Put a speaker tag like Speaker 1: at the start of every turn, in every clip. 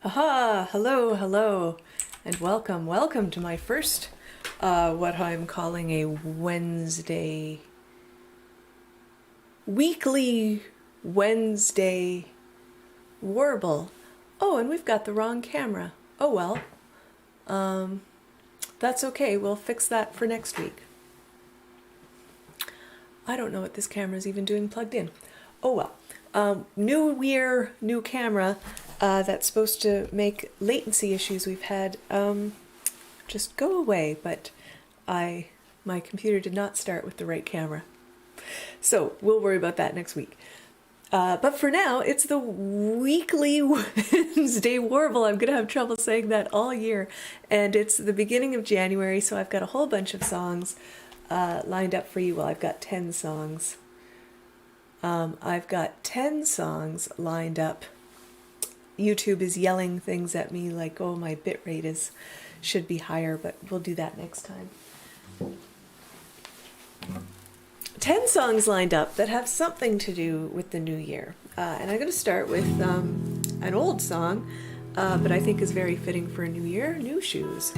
Speaker 1: Aha! Hello, hello, and welcome to my first, what I'm calling a weekly Wednesday Warble. Oh, and we've got the wrong camera. Oh well. That's okay, we'll fix that for next week. I don't know what this camera's even doing plugged in. Oh well. New year, new camera. That's supposed to make latency issues we've had just go away, but my computer did not start with the right camera. So we'll worry about that next week. But for now, it's the weekly Wednesday Warble. I'm going to have trouble saying that all year. And it's the beginning of January, so I've got a whole bunch of songs lined up for you. Well, I've got 10 songs. I've got 10 songs lined up. YouTube is yelling things at me like, oh, my bit rate should be higher, but we'll do that next time. 10 songs lined up that have something to do with the new year. And I'm going to start with an old song, but I think is very fitting for a new year, New Shoes.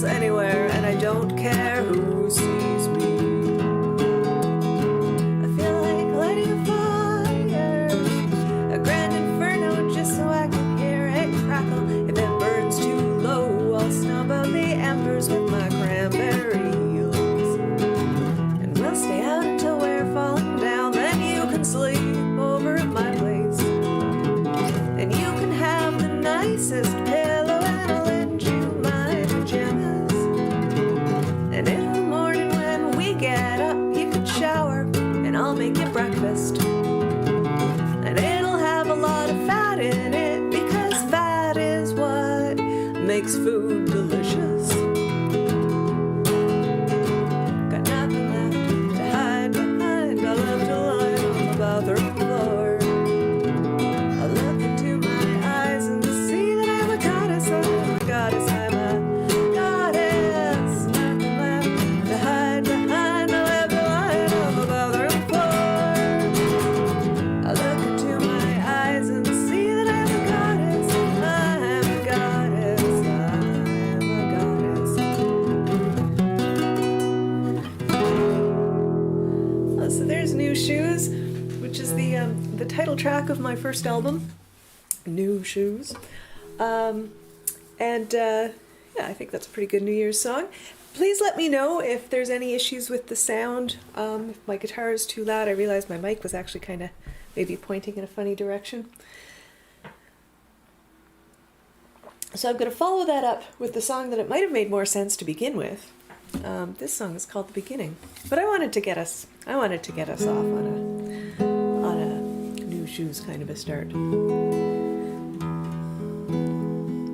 Speaker 2: Anywhere, and I don't care who sees me. I feel like lighting a fire, a grand inferno, just so I can hear it crackle. If it burns too low, I'll snub out the embers with my cranberry heels. And we'll stay out until we're falling down, then you can sleep over at my place. And you can have the nicest pillow, and I'll lend you my pajamas. And in the morning when
Speaker 1: title track of my first album, New Shoes. Yeah, I think that's a pretty good New Year's song. Please let me know if there's any issues with the sound. If my guitar is too loud, I realized my mic was actually kind of maybe pointing in a funny direction. So I'm going to follow that up with the song that it might have made more sense to begin with. This song is called The Beginning, but I wanted to get us off on a New Shoes kind of a start.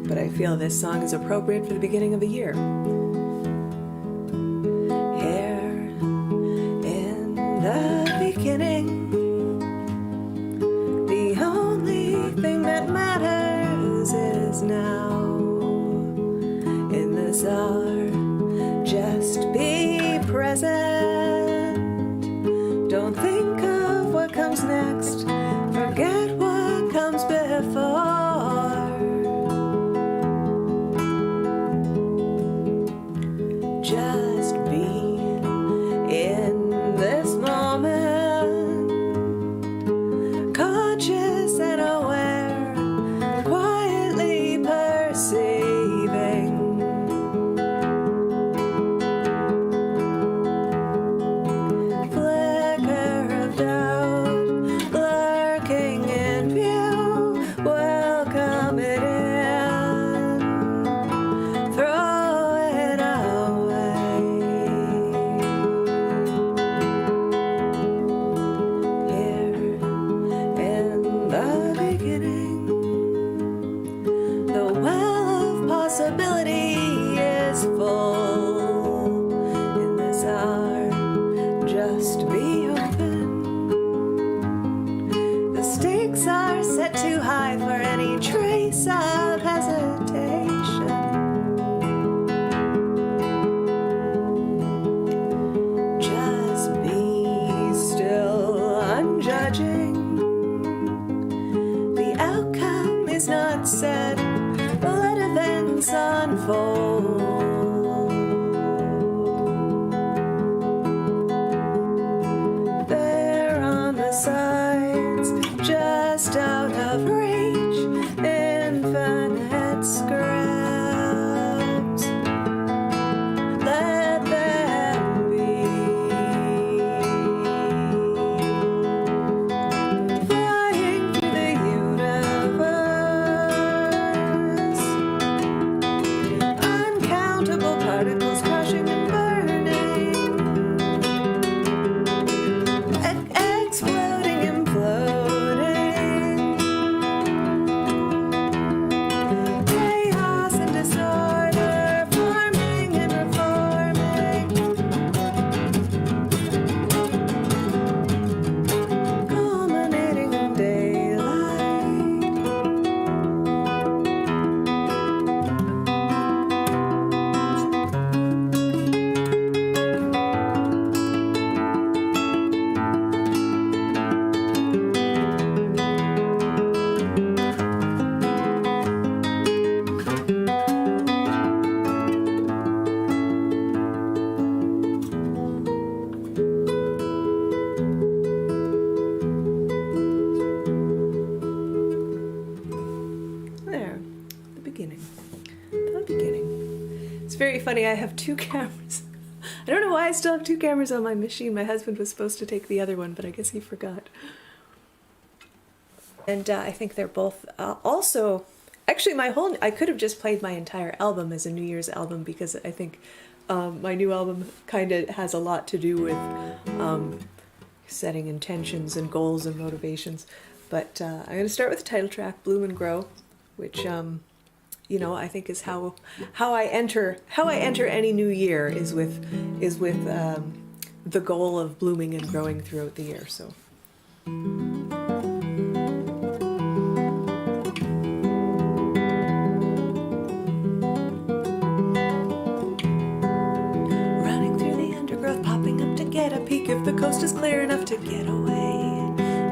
Speaker 1: But I feel this song is appropriate for the beginning of the year. Here in the beginning, the only thing that matters is now. In this hour, just be present. Don't think of what comes next. Forget what comes before. Just be in this moment, conscious and aware, quietly perceiving. Flicker of doubt lurking in view, welcome it in, throw it away. Here in the beginning, the well of possibility is full. In this hour, just be open. The stakes are set too high for any trace of hesitation. Just be still, unjudging. The outcome is not set. Let events unfold. There on the sides, just out of reach, infinite scraps. Let them be. Flying through the universe, uncountable particles crushing and burning, exploding, imploding, chaos and disorder, forming and reforming, culminating in daylight. There, the beginning. The beginning. It's very funny, I have two cameras. I don't know why I still have two cameras on my machine. My husband was supposed to take the other one, but I guess he forgot. And I think they're both also... Actually, I could have just played my entire album as a New Year's album, because I think my new album kind of has a lot to do with setting intentions and goals and motivations. But I'm going to start with the title track, Bloom and Grow, which you know, I think is how I enter any new year is with the goal of blooming and growing throughout the year. So. Running through the undergrowth, popping up to get a peek if the coast is clear enough to get away.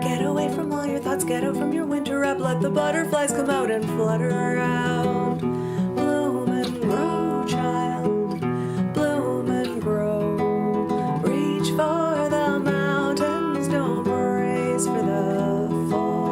Speaker 1: Get away from all your thoughts, get out from your winter rub, let the butterflies come out and flutter around. Bloom and grow, child, bloom and grow. Reach for the mountains, don't brace for the fall.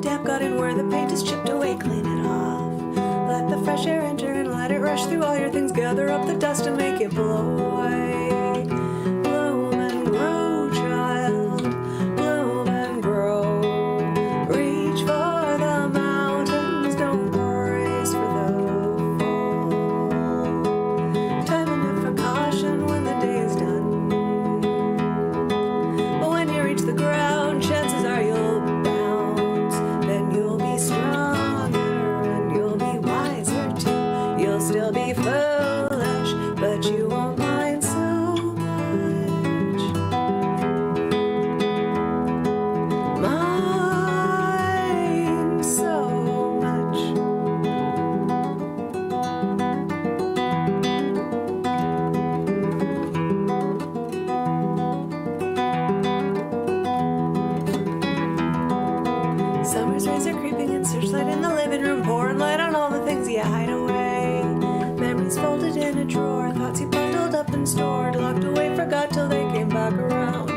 Speaker 2: damp got in where the paint is chipped away, clean it off. Let the fresh air enter and let it rush through all your things. Gather up the dust and make it blow away. Bloom and grow, child. Bloom and grow. Reach for the mountains, don't brace for the fall. Time enough for caution when the day is done. But when you reach the ground, chances are you'll bounce. Then you'll be stronger and you'll be wiser too. You'll still be foolish, but you won't mind so much. Mind so much. Summer's rays are creeping in, searchlight in the living room, pouring light on all the things you hide away. Memories folded in a drawer, thoughts you bundled up and stored, locked away, forgot till they came back around.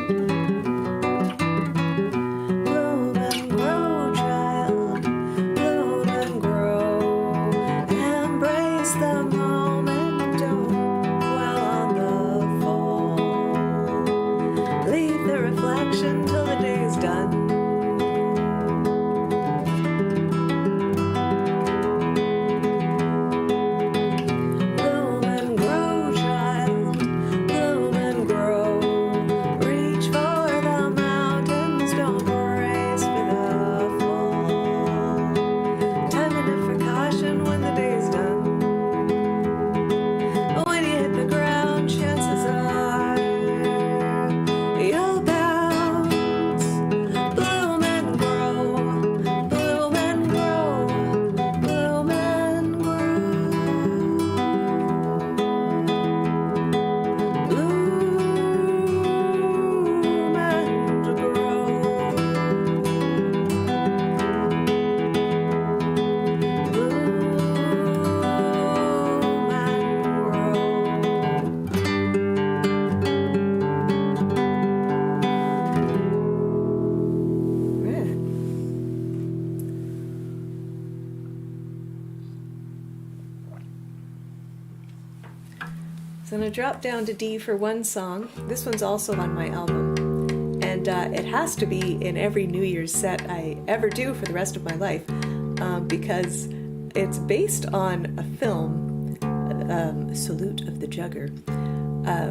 Speaker 2: Bloom and grow, child. Bloom and grow. Embrace the moment, don't dwell on the fall. Leave the reflection till the day is done. Bloom and grow, child. Bloom and grow. Reach for the mountains, don't brace for the fall. Time enough for caution when the day is done. But when you hit the ground, chances are you'll bounce. Bloom and grow. Bloom and grow. Bloom and grow. Bloom and grow. Right. So I'm going to drop down to D for one song. This one's also on my album. And it has to be in every New Year's set I ever do for the rest of my life, because it's based on a film, Salute of the Jugger,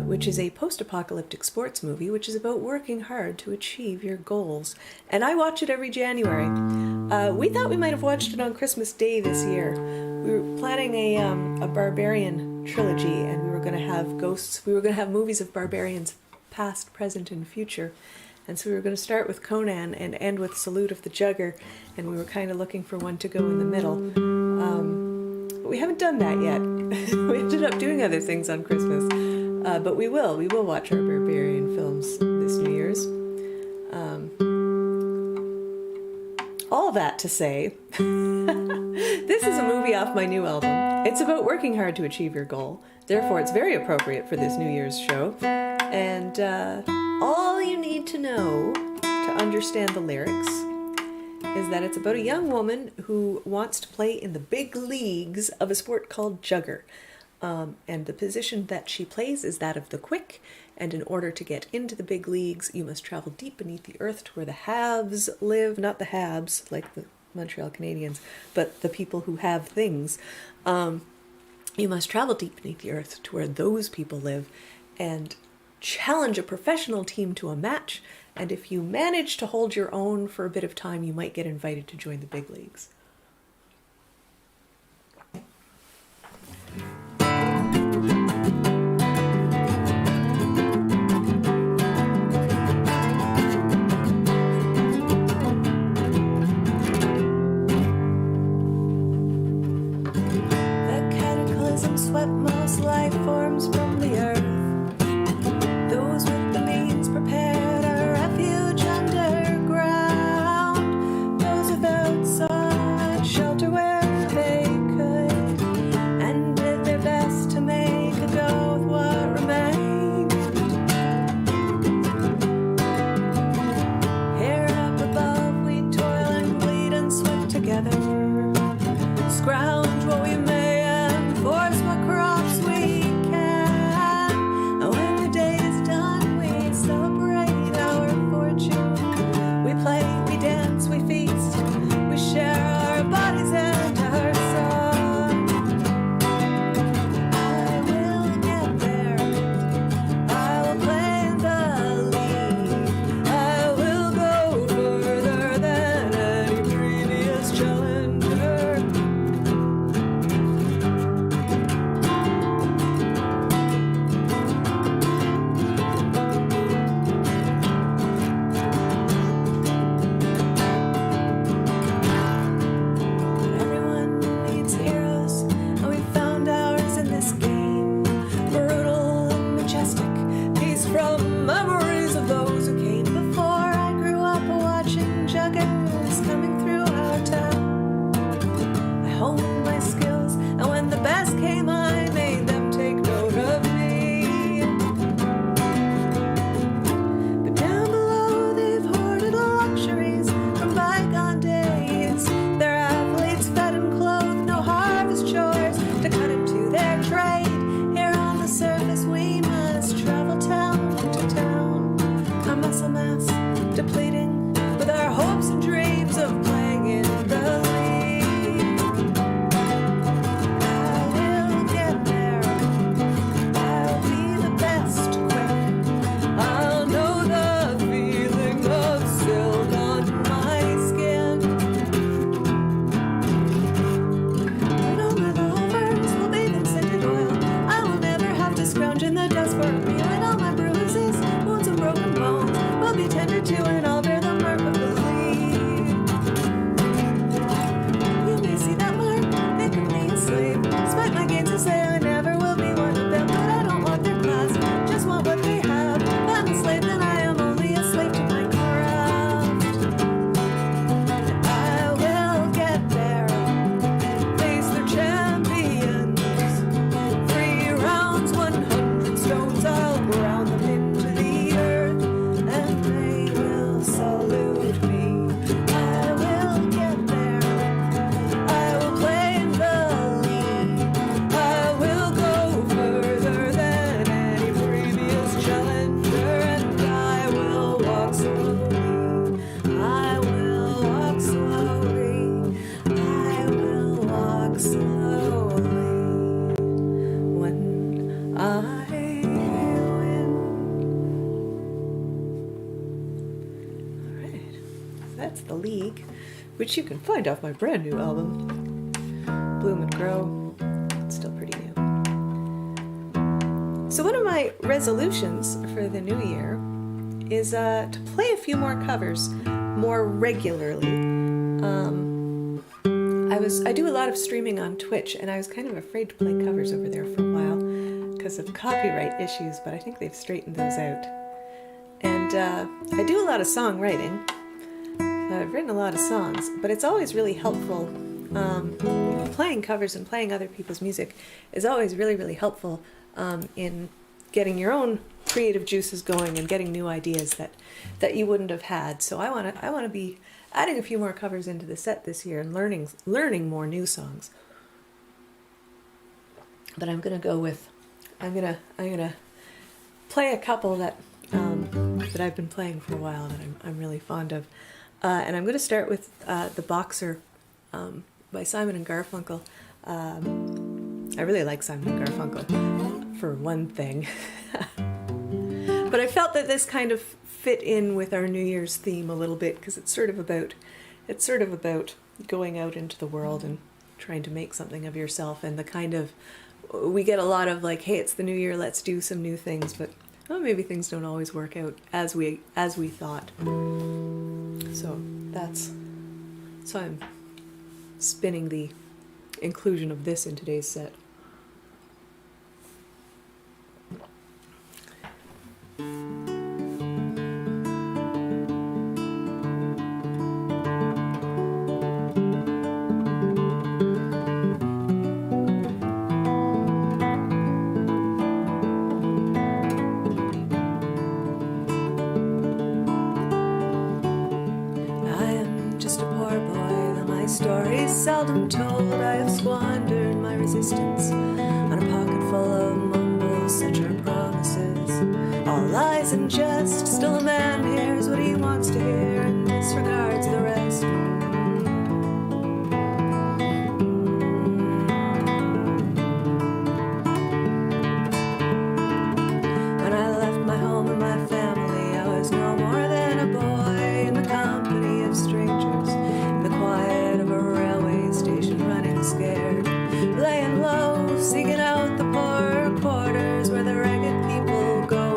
Speaker 2: which is a post-apocalyptic sports movie which is about working hard to achieve your goals. And I watch it every January. We thought we might have watched it on Christmas Day this year. We were planning a barbarian trilogy, and we were going to have ghosts. We were going to have movies of barbarians past, present, and future. And so we were going to start with Conan and end with Salute of the Jugger, and we were kind of looking for one to go in the middle. But we haven't done that yet. We ended up doing other things on Christmas. But we will. We will watch our barbarian films this New Year's. All that to say, this is a movie off my new album. It's about working hard to achieve your goal. Therefore, it's very appropriate for this New Year's show. And all you need to know to understand the lyrics is that it's about a young woman who wants to play in the big leagues of a sport called jugger. And the position that she plays is that of the quick, and in order to get into the big leagues, you must travel deep beneath the earth to where the haves live, not the habs, like the Montreal Canadiens, but the people who have things. You must travel deep beneath the earth to where those people live and challenge a professional team to a match, and if you manage to hold your own for a bit of time, you might get invited to join the big leagues. Swept most life forms from the earth. Those with the means prepared a refuge underground. Those without saw memories of those who came before. I grew up watching juggers coming through our town. I honed my skills, and when the best came, I made them take note of me. But down below, they've hoarded luxuries from bygone days. Their athletes fed and clothed, no harvest chores to cut into their trade. Here on the surface, we must travel town to town, our muscle mass depleting, with our hopes and dreams of playing in the league. I will get there. I'll be the best quick. I'll know the feeling of silk on my skin. When all my lovers will bathe in scented oil, I will never have to scrounge in the dust for a meal. And all my bruises, wounds, and broken bones will be tended to, and I'll bear the mark of belief. You may see that mark, think of me a slave. Despite my gains, to say I never will be one of them. But I don't want their class, just want what they have. If I'm a slave, then I am only a slave to my craft. I will get there, face their champions. 3 rounds, 100 stones, I'll ground them into the earth, and they will salute me. I will get there, I will play in the lead. I will go further than any previous challenger, and I will walk slowly. I will walk slowly. I will walk slowly when I win. All right, that's The League, which you can find off my brand new album, Bloom and Grow. It's still pretty new. So one of my resolutions for the new year is to play a few more covers more regularly. I do a lot of streaming on Twitch, and I was kind of afraid to play covers over there for a while because of copyright issues, but I think they've straightened those out. And I do a lot of songwriting. I've written a lot of songs, but it's always really helpful. Playing covers and playing other people's music is always really, really helpful in getting your own creative juices going and getting new ideas that you wouldn't have had. So I want to be adding a few more covers into the set this year and learning more new songs. But I'm gonna play a couple that I've been playing for a while that I'm really fond of, and I'm gonna start with The Boxer by Simon and Garfunkel. I really like Simon and Garfunkel for one thing, but I felt that this kind of fit in with our New Year's theme a little bit, because it's sort of about going out into the world and trying to make something of yourself, and the kind of, we get a lot of like, hey, it's the new year, let's do some new things, but maybe things don't always work out as we thought. So I'm spinning the inclusion of this in today's set. Stories seldom told, I have squandered my resistance on a pocket full of mumbles, such are promises. All lies and jest, still a man hears what he wants to hear and disregards the rest. When I left my home and my family, I was no more than a boy in the company of strangers, in the quiet of a railway station, running scared, laying low, seeking out the poorer quarters where the ragged people go,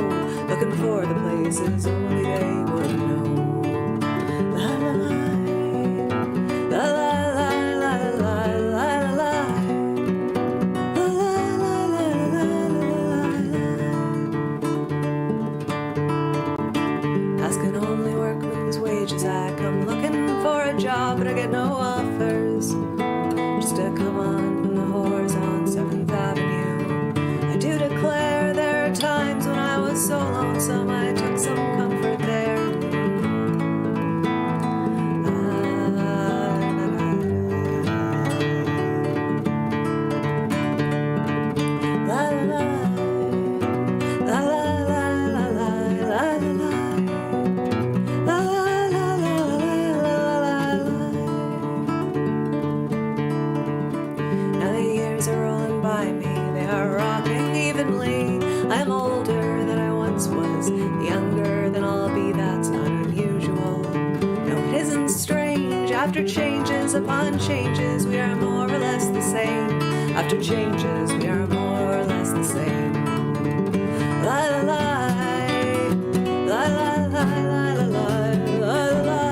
Speaker 2: looking for the places only they would know. La la la, la la la la la la la. La la la la la la la. as I come looking for a job, but I get no offers. Just to come on from the whores on 7th Avenue. I do declare there are times when I was so lonesome I took some comfort there. I'm older than I once was, younger than I'll be, that's not unusual. No, it isn't strange, after changes upon changes, we are more or less the same. After changes, we are more or less the same. La la la, la la la la la la la la.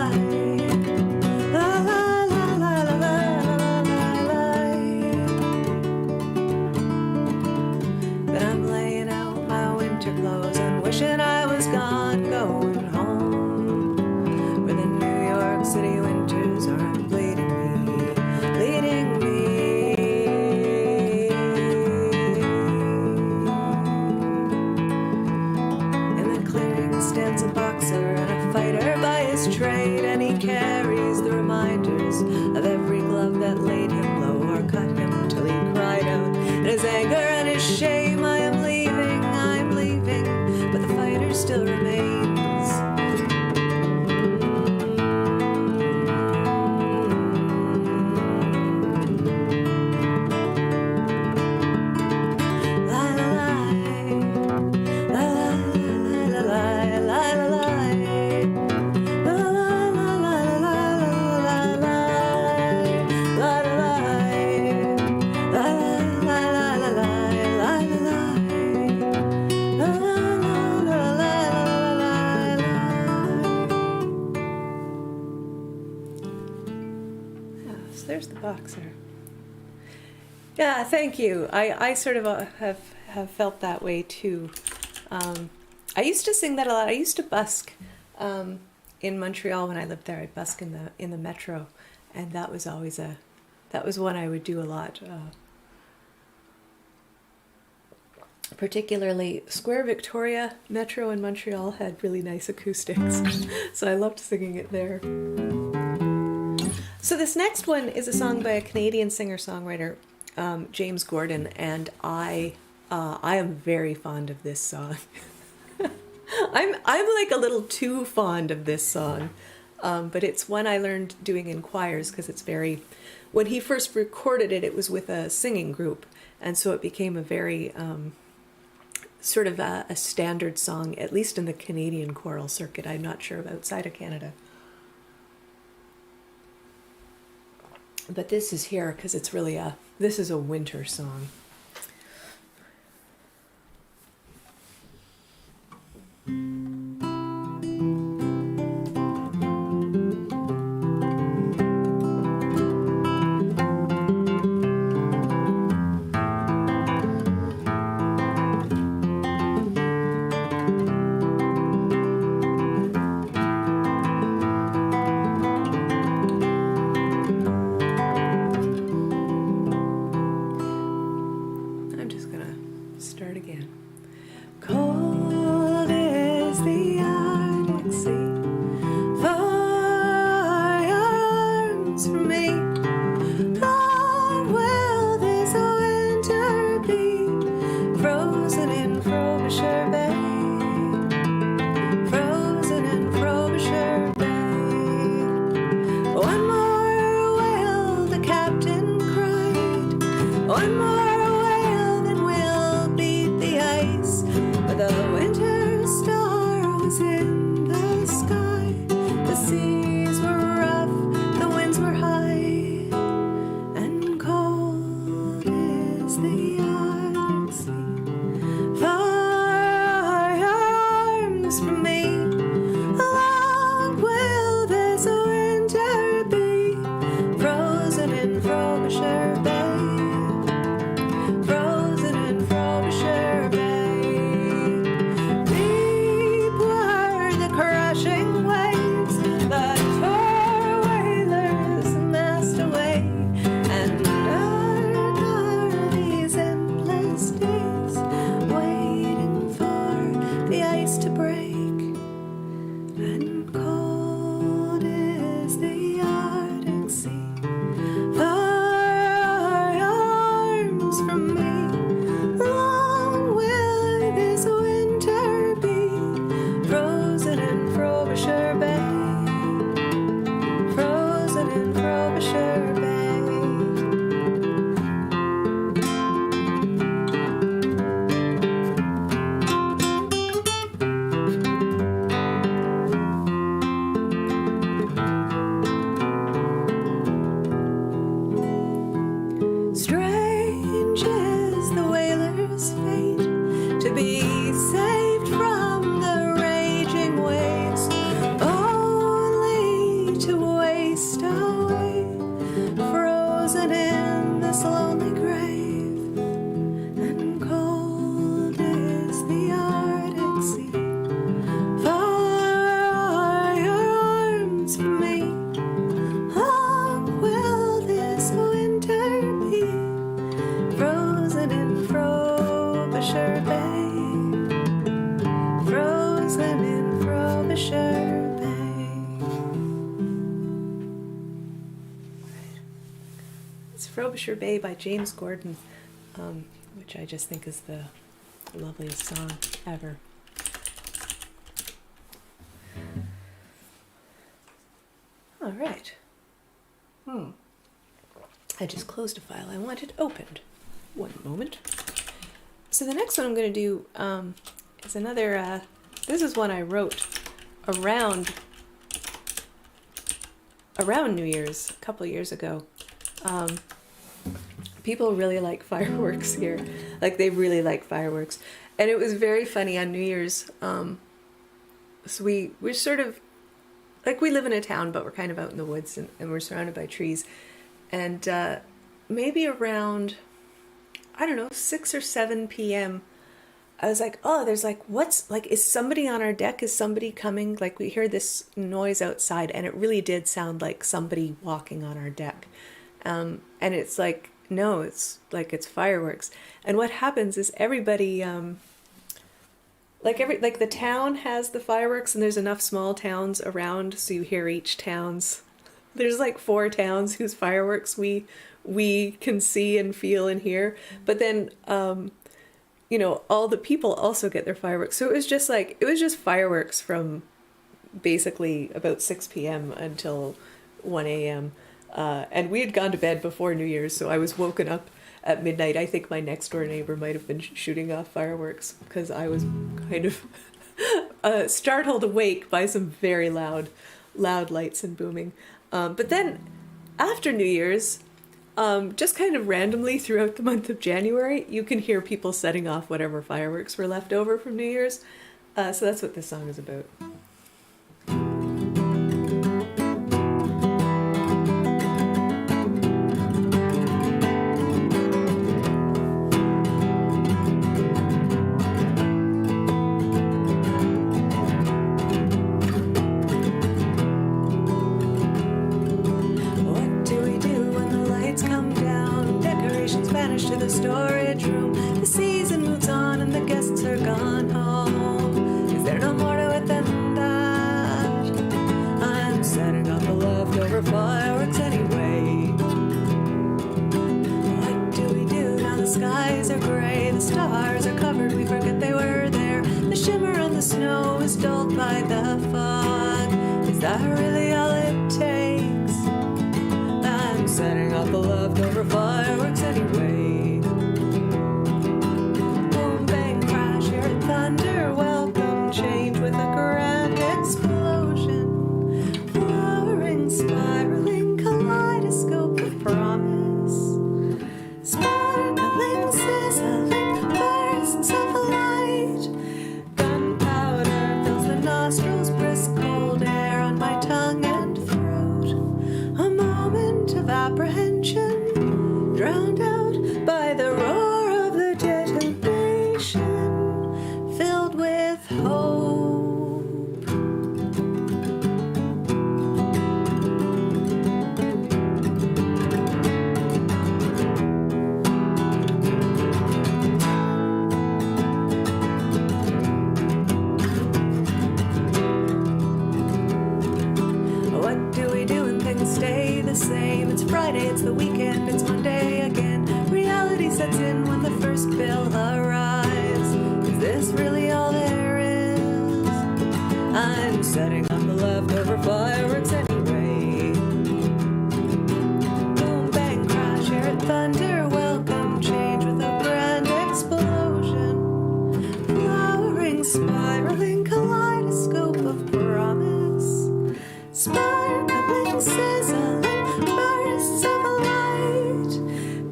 Speaker 2: Wishing I was gone, going home, where the New York City winters aren't bleeding me, bleeding me. In the clearing stands a boxer and a fighter by his trade, and he carries the reminders of every glove that laid him low or cut him till he cried out in his anger and his shame, I am leaving, I'm leaving, but the fighter still remains. La la la, la la la la la la la. There's the boxer. Yeah, thank you. I sort of have felt that way too. I used to sing that a lot. I used to busk in Montreal when I lived there. I'd busk in the metro, and that was always one I would do a lot. Particularly Square Victoria Metro in Montreal had really nice acoustics, so I loved singing it there. So this next one is a song by a Canadian singer-songwriter, James Gordon, and I am very fond of this song. I'm like a little too fond of this song, but it's one I learned doing in choirs because it's very. When he first recorded it, it was with a singing group, and so it became a very sort of a standard song, at least in the Canadian choral circuit. I'm not sure of outside of Canada. But this is here because it's really this is a winter song. Start again. Cold is Frobisher Bay.
Speaker 1: It's Frobisher Bay by James Gordon, which I just think is the loveliest song ever. All right. I just closed a file I wanted opened. One moment. So the next one I'm going to do is another, this is one I wrote around New Year's a couple years ago. People really like fireworks here. Like, they really like fireworks. And it was very funny on New Year's. So we're sort of, like, we live in a town, but we're kind of out in the woods, and we're surrounded by trees. And maybe around, I don't know, 6 or 7 p.m., I was like, oh, there's like, what's, like, is somebody on our deck? Is somebody coming? Like, we hear this noise outside, and it really did sound like somebody walking on our deck. And it's like, no, it's like, it's fireworks. And what happens is everybody, like the town has the fireworks, and there's enough small towns around, so you hear each town's. There's like 4 towns whose fireworks we can see and feel and hear. But then, you know, all the people also get their fireworks. So it was just fireworks from basically about 6 p.m. until 1 a.m. And we had gone to bed before New Year's, so I was woken up at midnight. I think my next door neighbor might have been shooting off fireworks, because I was kind of startled awake by some very loud lights and booming. But then after New Year's, just kind of randomly throughout the month of January, you can hear people setting off whatever fireworks were left over from New Year's. So that's what this song is about.
Speaker 2: To the storage room, the season moves on and the guests are gone home. Is there no more to it than that? I'm setting up the leftover fireworks anyway. What do we do now? The skies are gray, the stars are covered, we forget they were there. The shimmer on the snow is dulled by the fog. Is that really all it takes? I'm setting up the leftover fireworks anyway. Thunder, welcome change with a grand explosion. Flowering, spiraling, kaleidoscope of promise. Sparkling, sizzling, bursts of light. Gunpowder fills the nostrils, brisk cold air on my tongue and throat. A moment of apprehension, drowned out by the roar of the detonation. Filled with hope. What do we do when things stay the same? It's Friday, it's the weekend, it's Monday again. Reality sets in when the first bill arrives. Is this really all there is? I'm setting up the leftover fireworks anyway. Boom, bang, crash, hear it thunder, welcome change with a grand explosion. Flowering, spiraling, kaleidoscope of promise. Sparkling, sizzling, bursts of light.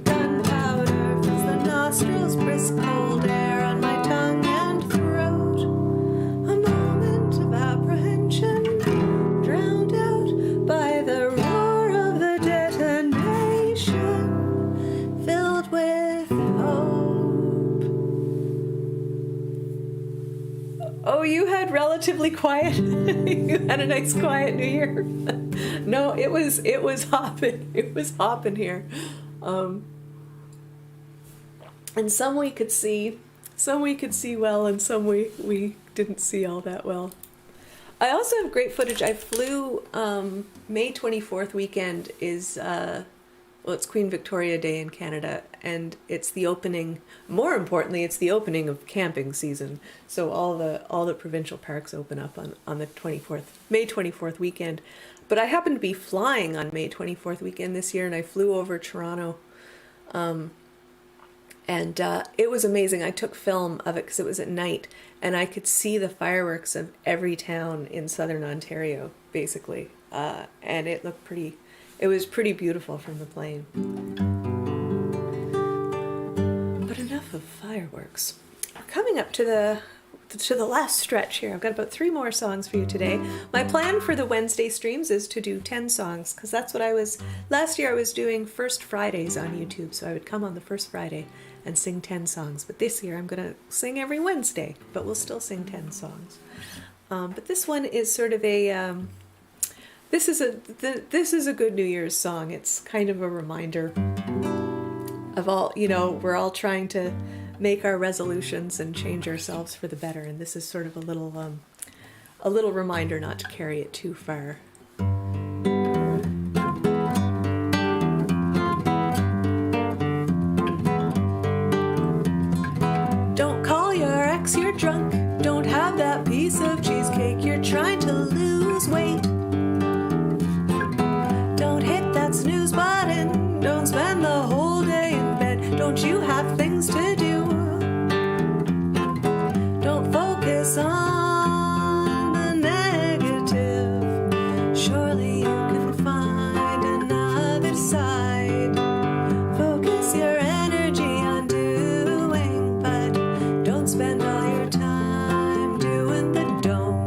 Speaker 2: Gunpowder fills the nostrils, brisk cold air on my tongue and throat. A moment of apprehension, drowned out by the roar of the detonation. Filled with hope.
Speaker 1: Oh, you had relatively quiet. You had a nice quiet New Year. No, it was hopping. It was hopping here. And some we could see well, and some we didn't see all that well. I also have great footage. I flew May 24th weekend is it's Queen Victoria Day in Canada, and it's the opening. More importantly, it's the opening of camping season. So all the provincial parks open up on the May 24th weekend. But I happened to be flying on May 24th weekend this year, and I flew over Toronto. And it was amazing. I took film of it because it was at night, and I could see the fireworks of every town in southern Ontario, basically. And it looked it was pretty beautiful from the plane. But enough of fireworks. We're coming up to the last stretch here. I've got about 3 more songs for you today. My plan for the Wednesday streams is to do 10 songs, because that's what last year I was doing first Fridays on YouTube, so I would come on the first Friday and sing 10 songs. But this year I'm going to sing every Wednesday, but we'll still sing 10 songs. But this one is sort of a, this is a good New Year's song. It's kind of a reminder of all, we're all trying to make our resolutions and change ourselves for the better. And this is sort of a little reminder not to carry it too far. Don't call your ex, you're drunk. Don't have that piece of cheesecake, you're trying to lose weight. Don't hit that snooze button. Don't spend the whole day in bed. Don't you have things to do? Don't focus on the negative. Surely you can find another side. Focus your energy on doing, but don't spend all your time doing the don't.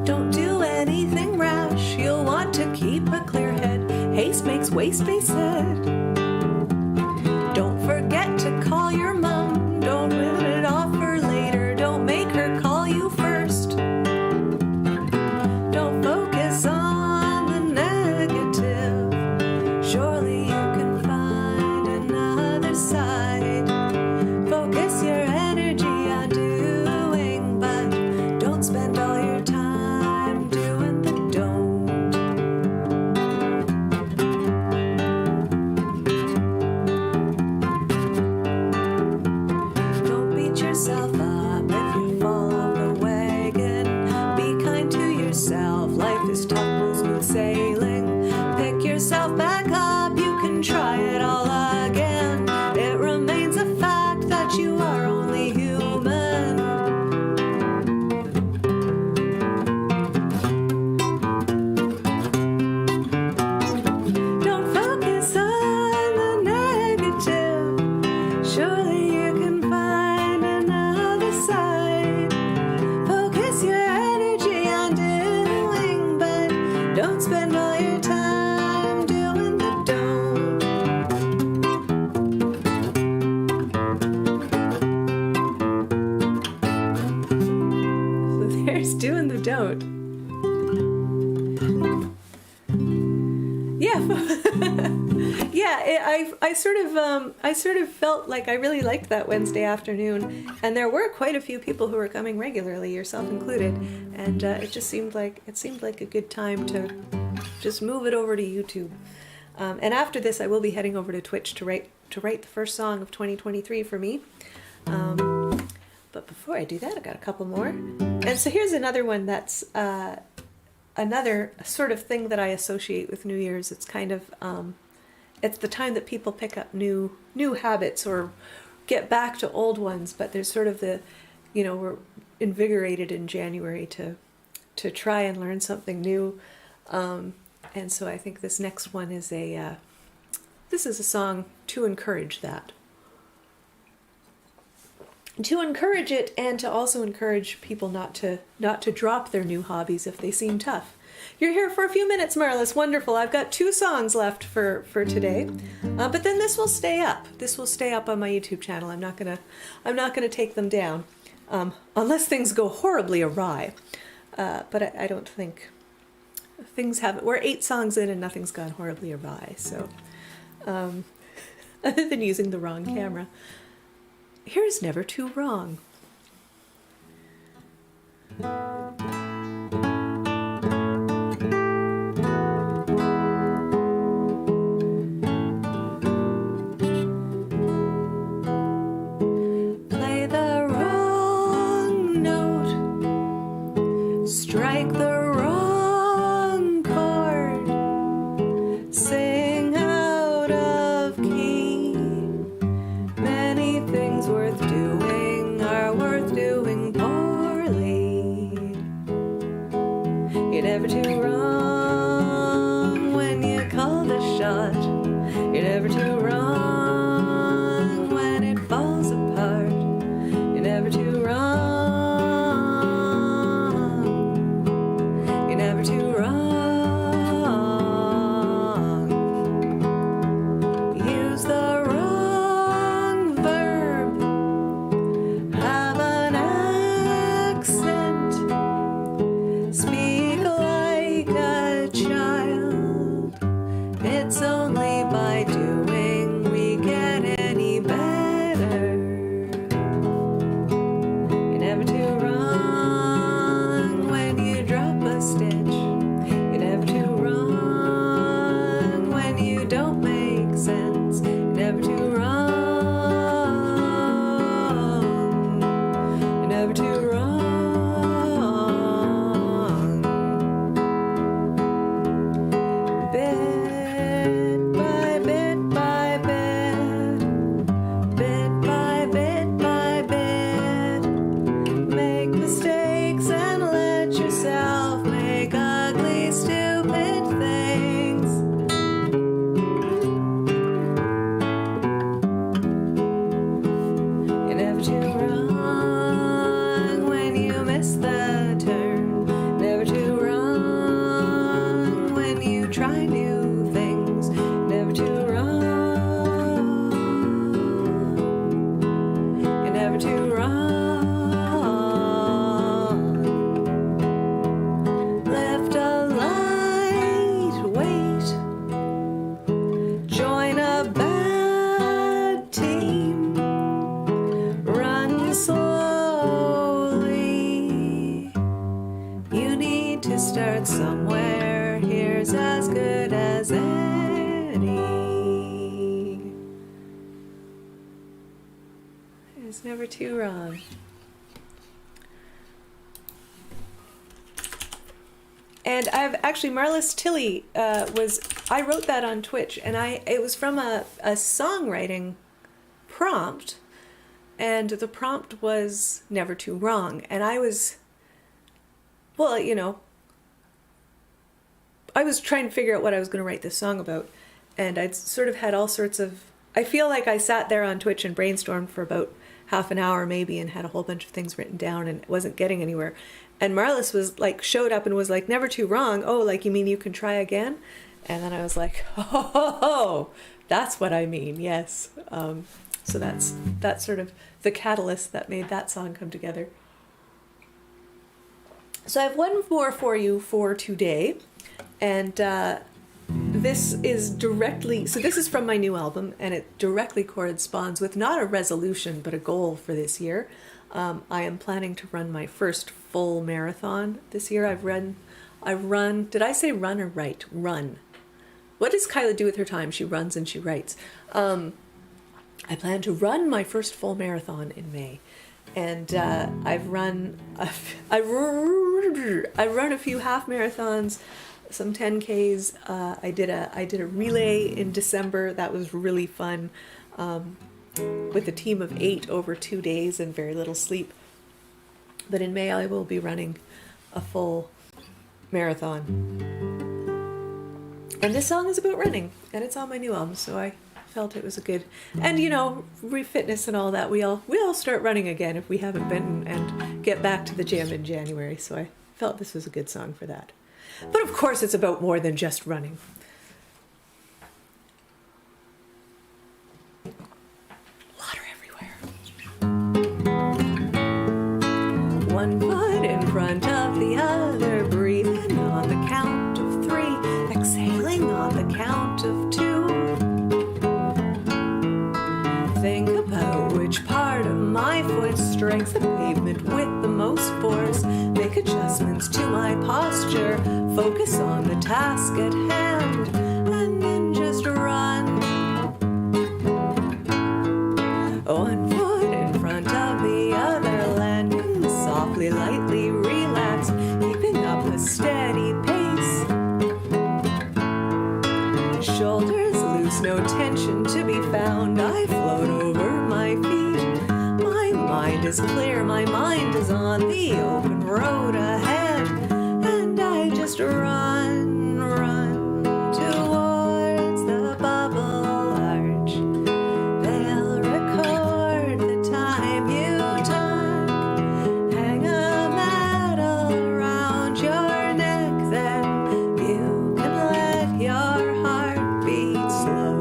Speaker 1: Don't do anything rash. You'll want to keep a clear head. Haste makes waste, they said. Don't forget to call your mom. Don't put it off for later. Don't make her call you first. Don't focus on the negative. Surely you can find another side. Focus your energy on doing, but don't spend all your time doing the don't. Don't beat yourself up if you fall off the wagon. Be kind to yourself. Life is tough, no smooth sailing. Pick yourself back up. You can try it all again. It remains a fact that you are only human. Don't focus on the negative. Surely you can find another side. Focus your energy on doing, but don't spend all your time doing the don't. So there's doing the don't. Yeah. Yeah, I sort of felt like I really liked that Wednesday afternoon, and there were quite a few people who were coming regularly, yourself included, and it seemed like a good time to just move it over to YouTube. And after this, I will be heading over to Twitch to write the first song of 2023 for me. But before I do that, I got a couple more, and so here's another one that's another sort of thing that I associate with New Year's. It's kind of it's the time that people pick up new habits or get back to old ones, but there's sort of we're invigorated in January to try and learn something new, and so I think this next one is a song to encourage that. To encourage it, and to also encourage people not to drop their new hobbies if they seem tough. You're here for a few minutes, Marlis. Wonderful. I've got 2 songs left for today, but then this will stay up. This will stay up on my YouTube channel. I'm not gonna take them down, unless things go horribly awry. But I don't think things haven't. We're 8 songs in and nothing's gone horribly awry. So other than using the wrong camera. Here is Never Too Wrong.
Speaker 2: Play the wrong note, strike the wrong chord, sing out of key. Many things worth doing are worth doing poorly. You're never too wrong when you call the shot. You're never too wrong when it falls apart. You're never too wrong. You're never too wrong. Use the wrong verb. Have an accent. Speak like a child. It's only by doing we get any better. You're never too wrong when you drop a stitch. You're never too wrong when you don't make sense. You're never too wrong. You're never too wrong. Bit by bit by bit, bit by bit by bit. Make mistakes and let yourself make ugly, stupid things. You're never too wrong when you miss the turn. Never too wrong when you try new things. Never too wrong. You're never too wrong. Lift a light weight. Join a bad team. Run slowly. You need to start somewhere. Here's as good as any. It's never too wrong. And I've actually, Marlis Tilly I wrote that on Twitch, and it was from a songwriting prompt, and the prompt was Never Too Wrong. And I was, well, I was trying to figure out what I was going to write this song about, and I'd sort of had all sorts of, I feel like I sat there on Twitch and brainstormed for about half an hour maybe and had a whole bunch of things written down and wasn't getting anywhere. And Marlis was like, showed up and was like, Never Too Wrong. Oh, like, you mean you can try again? And then I was like, oh, that's what I mean. Yes. So that's sort of the catalyst that made that song come together. So I have one more for you for today. And this is this is from my new album, and it directly corresponds with not a resolution, but a goal for this year. I am planning to run my first full marathon this year. I've run, did I say run or write? Run. What does Kyla do with her time? She runs and she writes. I plan to run my first full marathon in May. And I've run a few half marathons, some 10Ks. I did a relay in December. That was really fun, with a team of 8 over 2 days and very little sleep. But in May I will be running a full marathon. And this song is about running, and it's on my new album, so I felt it was a good, and fitness and all that, we all start running again if we haven't been, and get back to the gym in January, so I felt this was a good song for that. But of course it's about more than just running. Water everywhere. One foot in front of the other, breathing on the count of 3, exhaling on the count of 2. it strikes the pavement with the most force. Make adjustments to my posture, focus on the task at hand, and then just run. One foot in front of the other, landing softly, lightly, relaxed, keeping up a steady pace. Shoulders loose, no tension to be found. I float over my feet. My mind is clear, my mind is on the open road ahead, and I just run, run towards the bubble arch. They'll record the time you took. Hang a medal around your neck, then you can let your heart beat slow.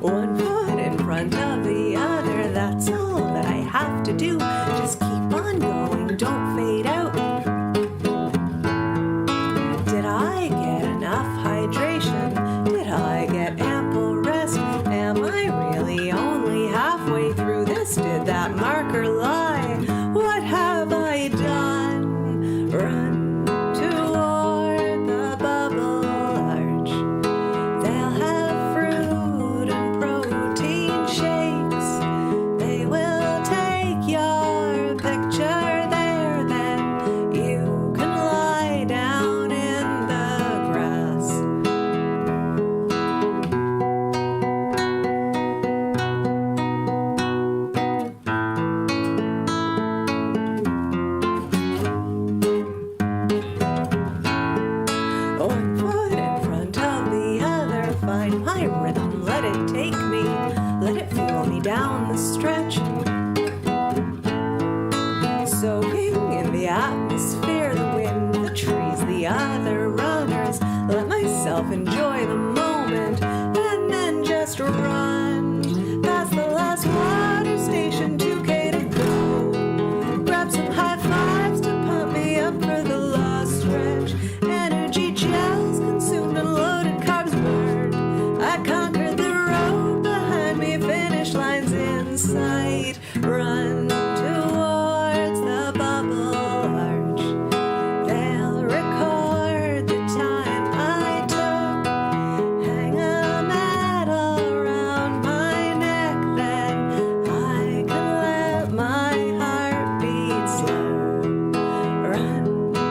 Speaker 2: One foot in front of the other, that's all that I have to do. Just keep on going, don't fade out. Did I get enough hydration? Did I get ample rest? Am I really only halfway through this? Did that marker lie? What have I done? Run toward the bubble arch. They'll have fruit and protein shakes. They will take your picture there, then you can lie down in the grass. One foot in front of the other, find my rhythm, let it take me, let it fuel me down the stretch. Soaking in the atmosphere, the wind, the trees, the other runners. Let myself enjoy the moment, and then just run past the last water station, 2K to go. Grab some high fives to pump me up for the lost stretch. Energy gels consumed, unloaded, carbs burned. I conquered the road behind me, finish lines in sight. Run towards the bubble arch. They'll record the time I took. Hang a medal around my neck, then I can let my heart beat slow. Run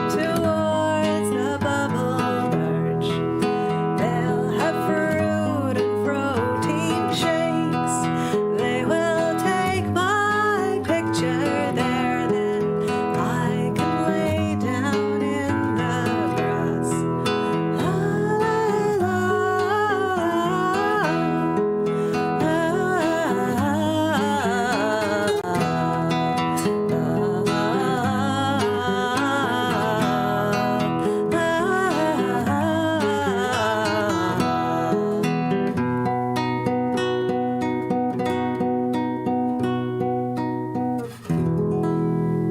Speaker 2: towards the bubble arch. They'll have fruit and protein shakes. They will take my picture there, then I can lay down in the grass. La la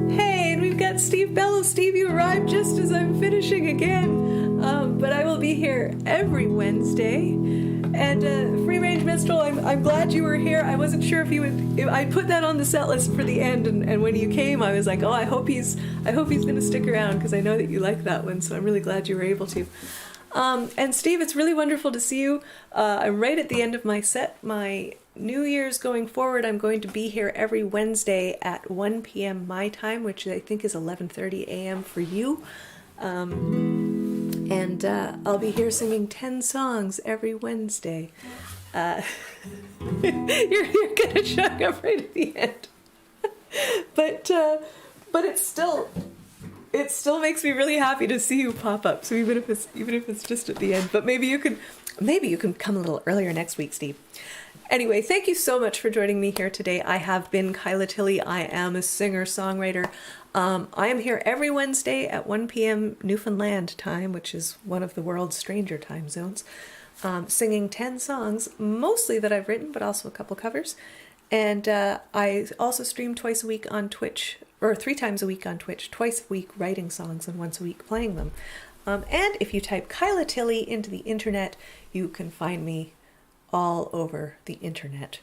Speaker 2: Hey, and we've got Steve Bellows. Steve, you arrived just as I'm finishing again. But I will be here every Wednesday. And Free Range Minstrel, I'm glad you were here. I wasn't sure if you would. I put that on the set list for the end, and when you came, I was like, oh, I hope he's going to stick around because I know that you like that one. So I'm really glad you were able to. And Steve, it's really wonderful to see you. I'm right at the end of my set. My New Year's going forward, I'm going to be here every Wednesday at 1 p.m. my time, which I think is 11:30 a.m. for you. And I'll be here singing 10 songs every Wednesday. You're kind of showing up right at the end. But it still makes me really happy to see you pop up. So even if it's just at the end, but maybe you can come a little earlier next week, Steve. Anyway, thank you so much for joining me here today. I have been Kyla Tilley. I am a singer-songwriter. I am here every Wednesday at 1 p.m. Newfoundland time, which is one of the world's stranger time zones, singing 10 songs, mostly that I've written, but also a couple covers. And I also stream twice a week on Twitch, or 3 times a week on Twitch, twice a week writing songs and once a week playing them.
Speaker 1: And if you type Kyla Tilley into the internet, you can find me all over the internet.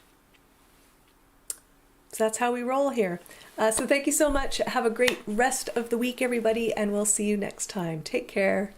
Speaker 1: So that's how we roll here. So thank you so much. Have a great rest of the week, everybody, and we'll see you next time. Take care.